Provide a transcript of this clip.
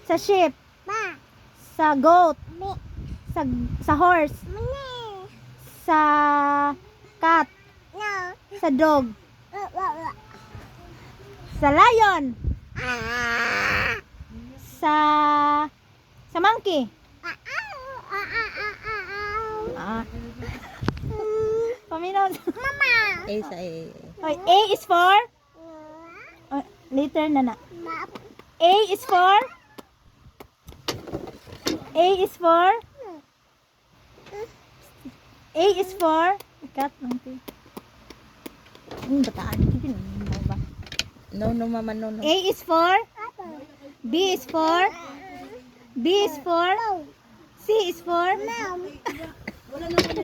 Sa sheep. Ma. Sa goat. Mi. Sa horse. Mani. Sa cat. No. Sa dog. Wa. Sa lion. Ah. Sa monkey. Ah. Paminaw. Mama. A sa A. Oy, A is for later na na. Ma. A is for A is for A is for cat monkey. Bataan din ba? No, no, mama, no, no. A is for B is for B is for C is for Mom.